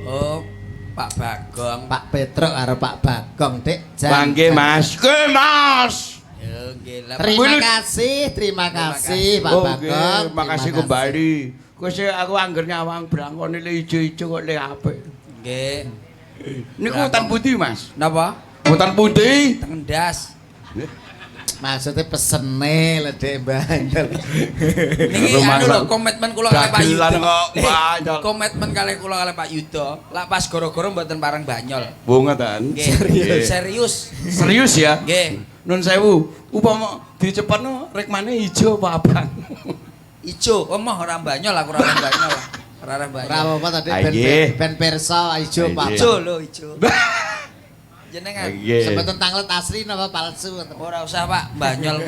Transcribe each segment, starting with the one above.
Oh, Pak Bagong. Pak Petruk karo Pak Bagong, Dik. Nggih, Mas. Nggih, Mas. Ya, nggih lah. Terima kasih Pak Bagong. Terima kasih kembali. Kok sih aku angger nyawang brangkone le ijo-ijo kok le apik. Nggih. Niku hutan putih, Mas. Napa? Hutan putih. Tengendas. Maksudnya pesene lho Dik Bandel. Niki anu lho komitmen kula kali Pak Yudo. kok Bandel. Komitmen kali kula kali Pak Yudo. Lah pas goro-goro mboten pareng banyol. Bungetan. Serius. Serius ya? Nggih. Nun sewu, upama dicepetno rekmane ijo apa abang? Ijo, omah ora banyol aku ora banyol. Ora banyol. Ora apa tadi ben perso ijo Pak. Ijo lho, ijo. Jenengan sebetulnya tanglet asli napa palsu? Ora usah Pak, banyol.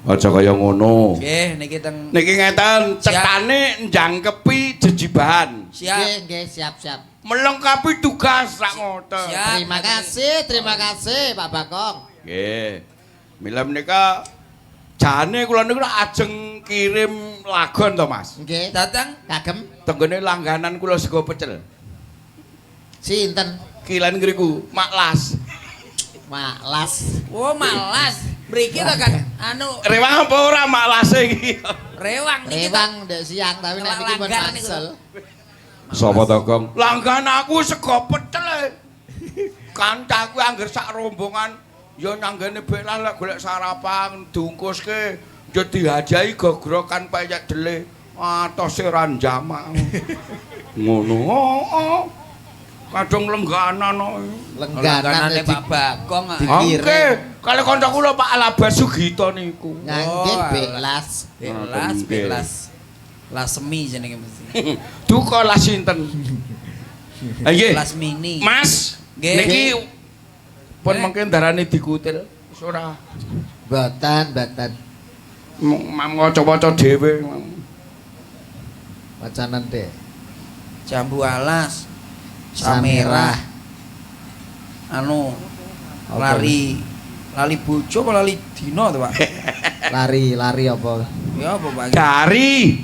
Aja kaya ngono. Nggih, niki teng Niki ngeten, cetane njangkepi jejibahan. Siap. Nggih, siap. Melengkapi tugas sak ngoten. Terima kasih Pak Bagong. Nggih. Mila menika jane kula niku ajeng kirim lagon to, Mas. Nggih. Datang Kagem Tenggene langganan kula sego pecel. sinten? Kilan ngriku, Maklas. Maklas. Oh, malas. Mriki to kan anu Rewang apa ora Maklase iki? rewang niki. Rewang ndek siang tapi nek iki pun maksel. Sapa to, Gong? Langgan aku sego pecel. Kancaku angger sak rombongan ya nanggene belah lek golek sarapan diungkuske ya dihajahi gogrokan payek dele. Atose ra jamak. Ngono. Kadung lengganan kok. Lengganane Pak Bagong. Oke, kali kanca kula Pak Alabas Sugito niku. Nggih, belas. Belas. Lasemi jenenge mesti. Duka lah sinten? Nggih. Las mini. Mas, niki pun mungkin darane dikutil. Wis ora. Mboten. Maca-maca dhewe. Wacanan Dik. Jambu alas. Samerah. Anu lali bojo apa lali dino to, Pak? Lari apa? Ya apa, Pak? Dari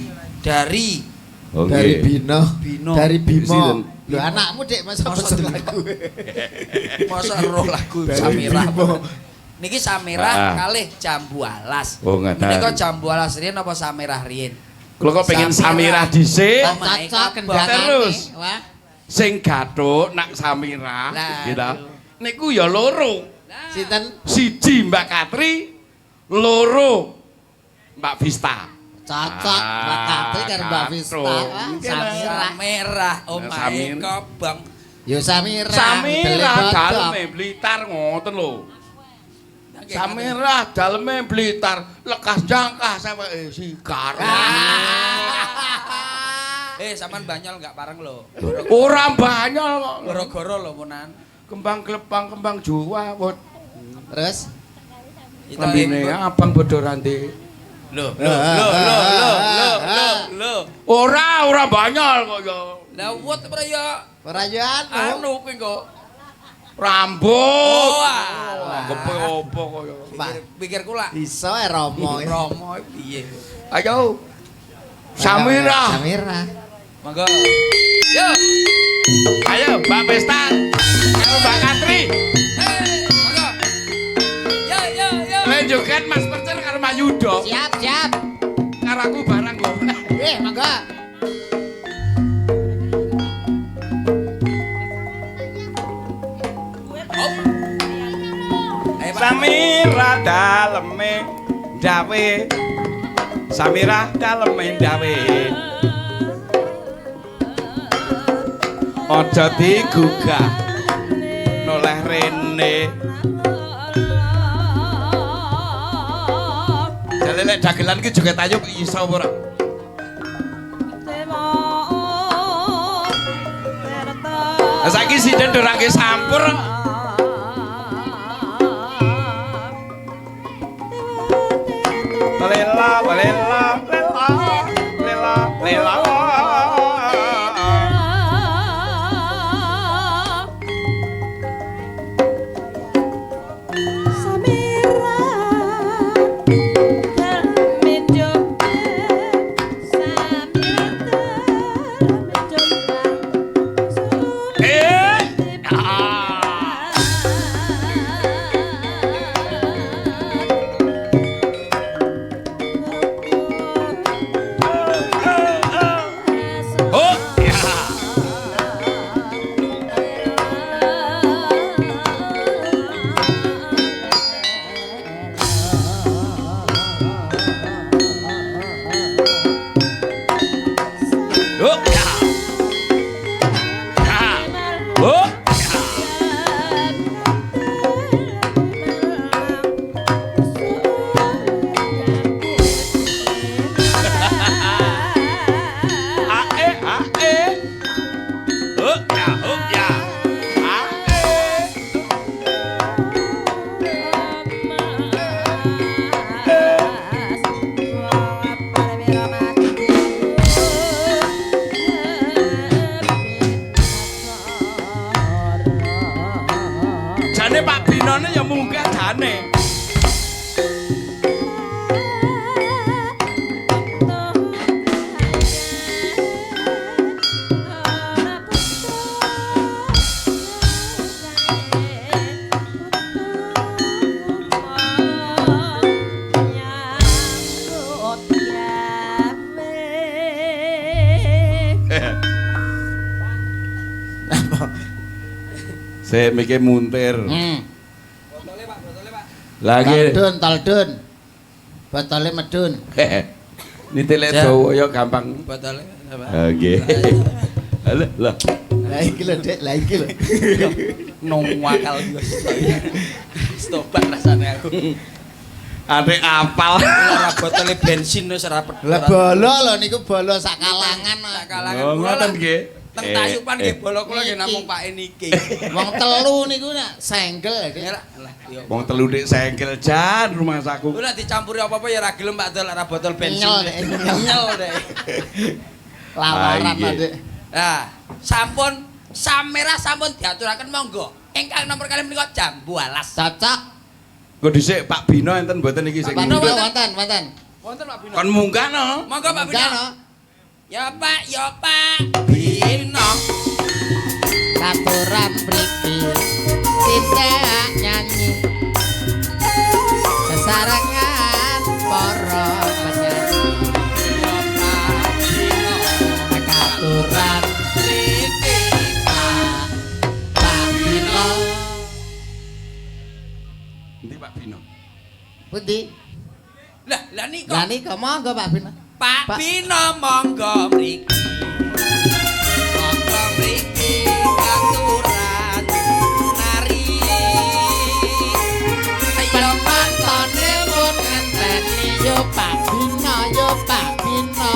Bino. Dari Bimo. Bimo. Lho anakmu Dik masa pesen lagu. Masa roh lagu Samerah. Niki Samerah kalih jambu alas. Oh, ngaten. Menika jambu alas riyen apa Samerah riyen? Kula kok pengen Samirah dhisik. Cocok kendangane. Terus. Wah. Sing gathuk nak Samirah, gitu. Niku ya loro. Sinten? Siji Mbak Katri, loro Mbak Vista. Cocok Mbak Katri karo Mbak Vista. Samerah. Omahe Kobong. Yo Samirah. Samirah daleme Blitar ngoten lho. Samirah daleme Blitar, lekas jangkah sampe Sikar. Sampean banyol enggak pareng lho. Ora banyol kok. Goro-goro lho punan. Kembang klepang, kembang Jawa, wot. Terus Lambene abang bodho ranti. Lho. Ora banyol kok ya. Lah wot ora ya perayaan anu kuwi kok. Rambut. Oh, Gepe opo kok ya. Pikir kula. iso Romo. Romo piye? Ayo. Samirah. Monggo. Yo. Ayo Mbak Pesta. Karo Mbak Katri. Monggo. Yo. Joget Mas Percer karo Mak Yudo. Siap. Karo aku barang kok. Monggo. Samirah daleme dawe. Samirah daleme dawe. Aja digugah noleh rene. Jale lek dagelan iki joget ayu iso ora? Saiki sinden dorake sampur. Lela. jane Pak Binone ya munggah jane. Saya mikir muntir. Botolnya Pak. Lagi. Taldun. Botolnya medun. Ini telet dawa ya gampang. Botolnya apa? Nggih. Lah. Lah iki lho, Dek. Lah iki lho. Nongwakal juga. Stopak rasanya aku. Adek apal. Ora botolnya bensin wis ora pedho. Lah bolo lho niku bolo sak kalangan. Sak kalangan Oh, kula. ngoten nggih. Teng Tayupan nggih bola kula nggih namung Pak niki. Wong telu niku nak senggel, Dek. Lah, yo. Wong telu dik sengkel jan rumah saku. Ora dicampuri apa-apa ya ora gelem Pak Dol ora botol bensin. Nyel, Dek. Nyel deh. Lawaran, iya. Dek. Nah, sampun samera sampun diaturaken monggo. Ingkang nomor kali menika jambu alas. Cocok. Kok dhisik Pak Bino enten mboten iki sing. Pak Bino wonten. Wonten Pak Bino. Kon munggah no. Monggo Pak Bino. Enggak, Ya Pak Bino. Katuran mriki tidak nyanyi sesarengan para penyanyi. Katuran mriki Pak Bino. Endi Pak Bino? Pundi? Lah niku. Lah niku monggo Pak Bino. Pak Bino monggo mriki. Monggo mriki katuran nari. Ayo Pantone pun ngenteni yo Pak Bino, yo Pak Bino.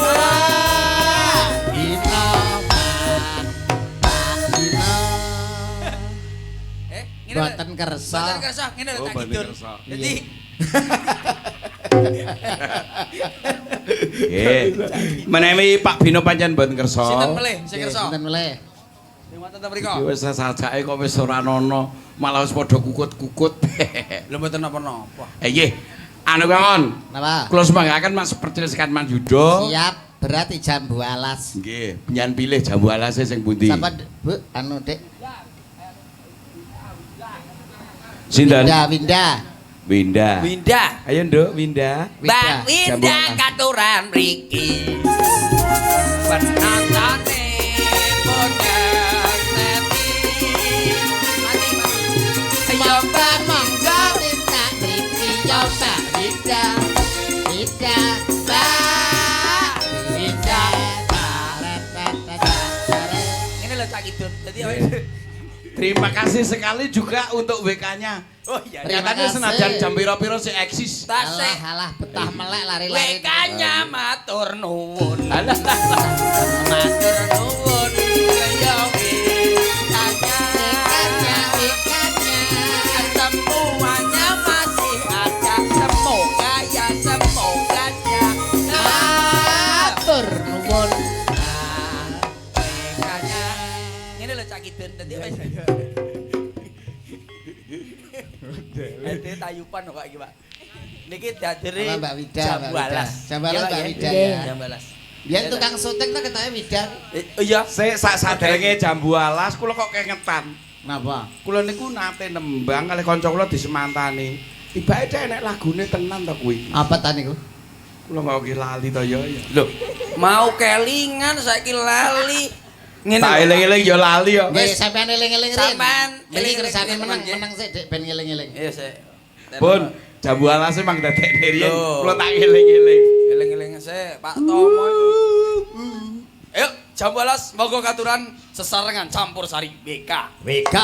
Pak Bino, Pak Bino. ngene. Boten kersa. Boten kersa, ngene lho Oh, tak boten kidul. kersa. Dadi Menewi Pak Bino pancen mboten kersa. sinten melih sing kersa? Sinten melih? Sing wonten ta mriku? Iki wis sajake kok wis ora ana, malah wis padha kukut-kukut. Lho mboten napa-napa. Nggih. Anu kawan. Napa? Kula semanggaken Mas Pertil Sekat Manjudo. Siap, berarti jambu alas. Nggih, penyan pilih jambu alase sing pundi? Sapa Bu? Anu Dek. Sinten? Winda. Winda. Ayo Nduk, Winda. Mbak Jambu Winda alas. katuran mriki. Penantane Monggo monggo Winda mriki yo Pak Winda. Winda, Pak Winda. Ini lho Cak Idun. Dadi Terima kasih sekali juga untuk WK-nya. Oh iya. Terima Katanya kasih. senajan jam piro-piro sih eksis. Tasik. Alah, betah melek lari-lari. Wekanya matur nuwun. Alah. Matur nuwun. Ya wekanya. Semuanya masih ada. Semoga ya semoganya. Matur nuwun. Wekanya. Ini lho Cak Idun. Dadi Ente Tayupan kok iki, Pak. Niki diadiri Apa, Mbak Wida, jambu Mbak Wida. alas. Jambu alas, Iya, Mbak Pak, Wida, ya. ya. Jambu alas. Biyen tukang syuting tak ketoke Wida. Oh iya. Saya saderenge jambu alas kula kok kengetan. Napa? Kula niku nate nembang kalih kanca kula disemantani. Tibake enek lagune tenan to kuwi. Apa ta niku? Kula kok ki lali to ya. Loh, mau kelingan saiki lali. Ngene. Tak lho, Pak. eling-eling ya lali kok. Nggih, sampean eling-eling rin. Sampean Iki eling-eling kersane rin, menang, nggih. menang sik Dek ben eling-eling. Iya, sik. Pun jambu alas mang dadekne riyen. Loh. Kula tak eling-eling. Eling-eling sik, Pak Tomo iku. Ayo, jambu alas monggo katuran sesarengan campur sari BK. WK.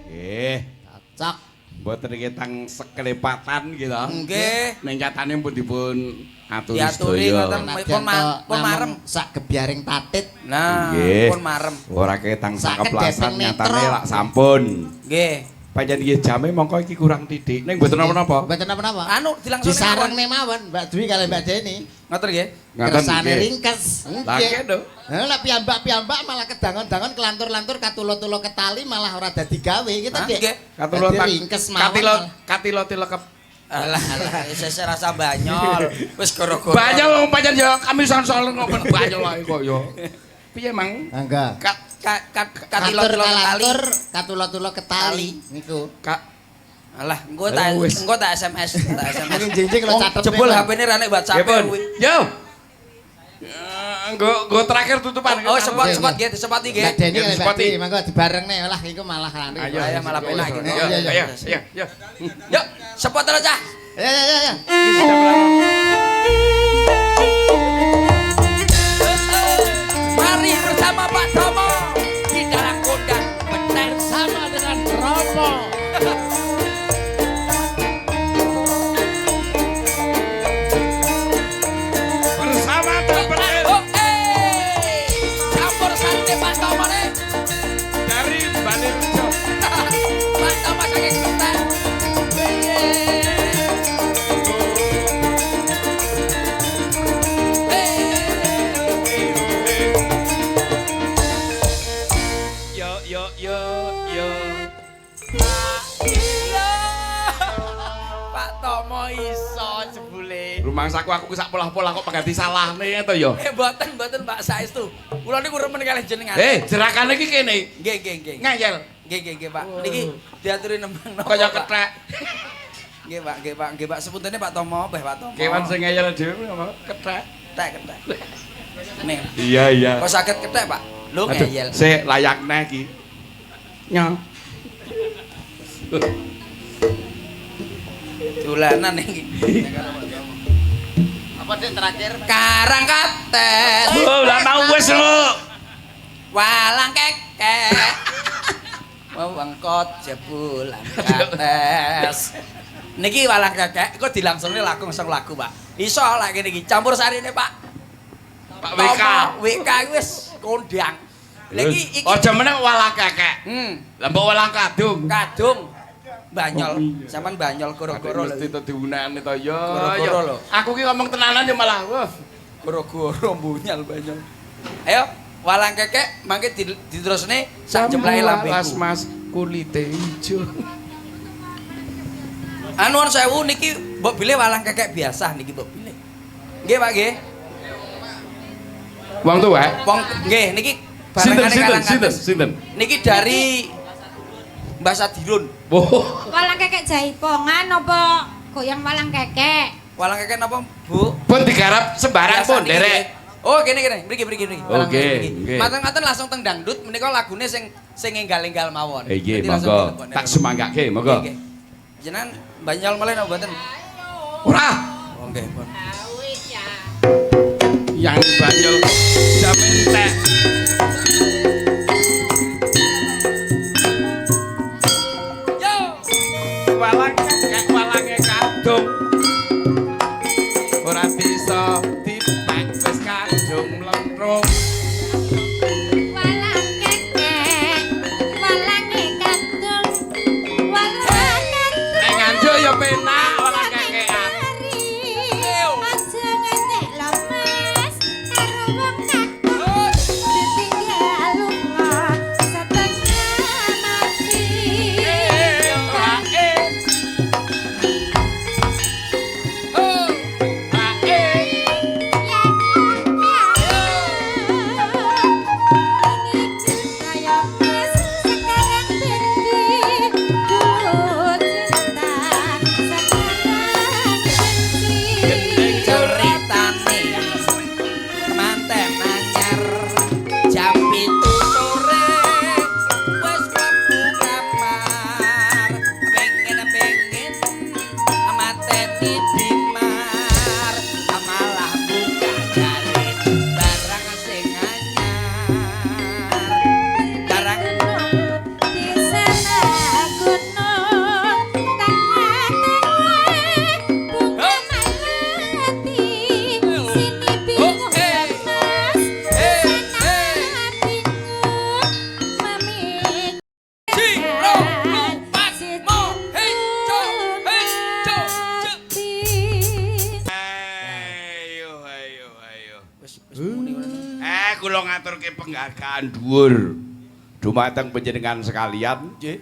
Nggih. Cocok. Mboten ketang sekelepatan gitu. Nggih. Ning catane pun dipun aturi Diaturi sedaya. ngoten. Pun marem. Sak gebyaring tatit. Nah, Nggih. pun marem. Ora ketang Sakit sakeplasan depeng nyatane netro. lak sampun. Nggih. Panjen nggih jame mongko iki kurang titik. Ning mboten napa-napa. Mboten napa-napa. Anu dilangsung Disarengne mawon Mbak Dwi kali Mbak Deni. Ngoten nggih. Kersane ringkes. Lagi lho. Lah piyambak-piyambak malah kedangon-dangon kelantur-lantur katulo-tulo ketali malah ora dadi gawe gitu Nggih. Katulo ringkes mawon. katilo lekep. Alah, sese rasa banyol. Wis goro-goro. Banyol wong pancen ya kami soal ngopen banyol ae kok ya. Piye Mang? Enggak. Katilo-tilo kali. Katulo-tulo ketali niku. Kak Alah, engko tak SMS, tak SMS. Jinjing lo catet. Jebul HP-ne ra nek WhatsApp kuwi. Yo. Nggo terakhir tutupan. Oh, sempat nggih, disempati nggih. Mbak Deni kali Mbak Disepati. Deni mangga dibarengne lah iku malah anu. Ayo malah penak iki. Yo. Yuk, sepot terus cah. Ya. Mari bersama Pak Tomo di dalam kondang bersama dengan Romo. Bersama Tampil Campur sate Pak Tomo nih. dari Banirjo. Pak Tomo saking Kota. Yo. Pak Tomo iso jebule. Rumangsaku aku sak polah-polah kok pengganti salahne to yo. Mboten Pak saestu. Kula niku remen kalih jenengan. Jerakane iki kene. Nggih. Ngayel. Nggih Pak. Niki diaturi nembang napa. Kaya kethek. Nggih Pak. Sepuntene Pak Tomo, Pak Tomo. Kewan sing ngayel dhewe apa? Kethek. Kethek. Nih. Iya. Kok saged kethek, Pak? Lho ngeyel. Sik layakne iki. Nyo. Dolanan iki. Apa Dik terakhir? Karang kates. Oh, lah mau wis lho. Walang kekek. Wewengkot jebulan kates. Niki walang kekek kok dilangsungnya langsung lagu, Pak. Iso lak kene iki campur sarine, Pak. Pak WK. WK wis kondang. Lagi iki. Aja meneh walang kekek. Lah mbok walang kadung. Kadung. Banyol. Sampean banyol goro-goro lho. Mesti to diunani to yo. Goro-goro lho. Aku ki ngomong tenanan yo malah wah. Goro-goro bunyal banyol. Ayo, walang kekek mangke diterusne sak jemplake lambeku. Mas kulite ijo. Anuan sewu niki mbok bilih walang kekek biasa niki mbok bilih. Nggih, Pak nggih. Wong tuwa. Wong nggih niki barengane kalang kates. Sinten? Niki dari Mbah Sadirun. Oh. Walang kekek jaipongan apa goyang walang kekek? Walang kekek napa, Bu? Pun digarap sembarang Biasa pun niki, derek. nggih. Oh, kene. Mriki. Walang Oke, kekek niki. nggih. Maten-maten langsung teng dangdut menika lagune sing enggal-enggal mawon. Nggih, Jadi langsung monggo. dilebokne. Tak semanggake, monggo. Nggih. Jenengan banyol malen apa mboten? Ora. Oh, nggih, pun. Awit ya. Yang banyol jamin tek. Yo! Walang kekek walange kadung. Ora bisa dipek wis kadung lentrung. Walang kekek, walange kandung, walang kandung. Nek nganjuk ya penak walang kekekan. Aja ngenek lemes karo wong kadung. Ditinggal lunga setengah mati. Ceritane kemanten anyar jam 7 sore wis mlebu kamar pengen mateni dimar malah buka jarit barang sing anyar barang Di sana gunung tengah-tengah bunga melati. Sini bingung lemas, sana bingung memikirkan. Siro, lupat. Si kula ngaturke penghargaan dhuwur dumateng panjenengan sekalian. Nggih.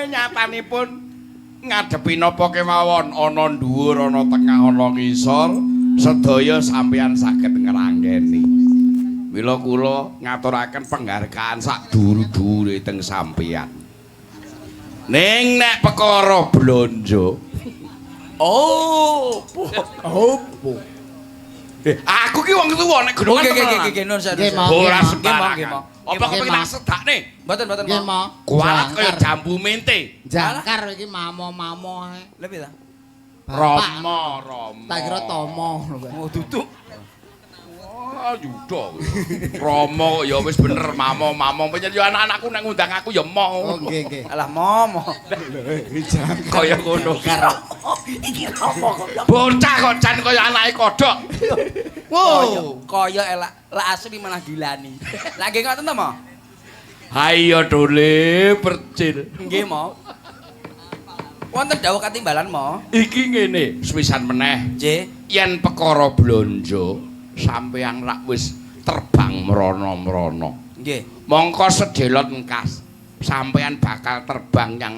Nyatanipun ngadepi napa kemawon ana dhuwur ana tengah ana ngisor sedaya sampeyan saged ngranggeni. Mila kula ngaturaken penghargaan sak dhuwur-dhuwure teng sampeyan. Ning nek perkara blonjo. Oh, Aku ki wong tuwa nek gunungan. Nggih, nun saya. Nggih, Mo. Ora Nggih, Mo, sembarangan. nggih, Mo. Apa kepengin tak sedakne? Mboten, mboten, Nggih, Mo. Mo. Kualat kaya jambu mente. Jangkar iki mamo-mamo ae. Lha piye ta? Rama. Tak kira Tomo. Oh, duduk. Oh, judo. Rama ya wis bener mamo pancen ya anak-anakku nek ngundang aku ya mau. Oh, nggih. Alah, momo. Kaya ngono. Iki apa kok? Bocah kok jan kaya anake kodhok. Wow, kaya elak la asli malah gilani. Lah nggih ngoten to, Mo? Hayo dole percil. Nggih, Mo. Wonten dawuh katimbalan, Mo. Iki ngene, sepisan meneh. Nggih. Yen perkara blonjo sampeyan rak wis terbang mrono-mrono. Nggih. Mongko sedelot engkas sampeyan bakal terbang yang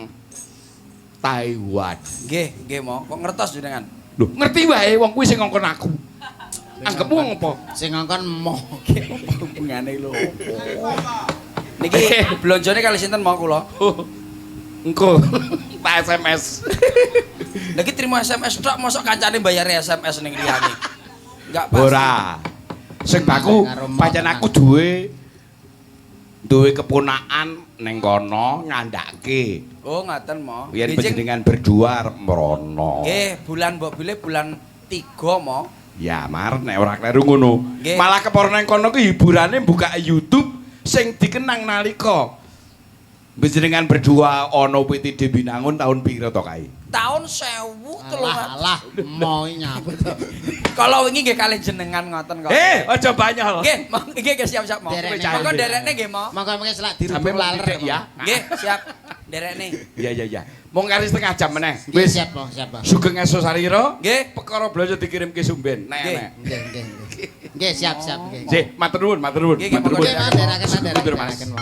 Taiwan. Nggih, Mo. Kok ngertos jenengan? Lho, ngerti wae wong kuwi sing ngongkon aku. Anggepmu ngopo? Sing ngongkon Mo. Hubungane lho. Niki blonjone kali sinten Mo kula? Engko tak SMS. Lagi terima SMS tok mosok kancane bayar SMS ning liyane. Enggak pasti. Ora. Sing baku pancen aku duwe keponakan ning kono ngandhake. Oh, ngaten Mo. Yen Nggih, Cing. panjenengan berdua arep mrono. Nggih, bulan mbok bilih bulan 3 Mo. Ya, mar nek ora kleru ngono. Nggih. Malah kepara nang kono ki hiburane buka YouTube sing dikenang nalika panjenengan berdua ana PTD Binangun tahun pira to kae? Tahun 1300. Alah, Mo nyapa to. Kalau wingi nggih kalih jenengan ngoten kok. Aja banyol. Nggih, nggih siap-siap Mo. Derekne. Monggo derekne nggih Mo. Monggo mengke selak Sampai dirubung laler titik ya. Nggih, siap. Derekne. Iya. Mung kali setengah jam meneh. Wis Wis siap, Mo, siap. Mo. sugeng esuk sarira. Nggih. Perkara blonjo dikirimke Sumben. Nek Nggih. nek. Nggih. Nggih, siap, nggih. Nggih, matur nuwun. Nggih, nggih, Matur nuwun. monggo, Nggih, Mas, deraken, Sepundur, Mas. Mo.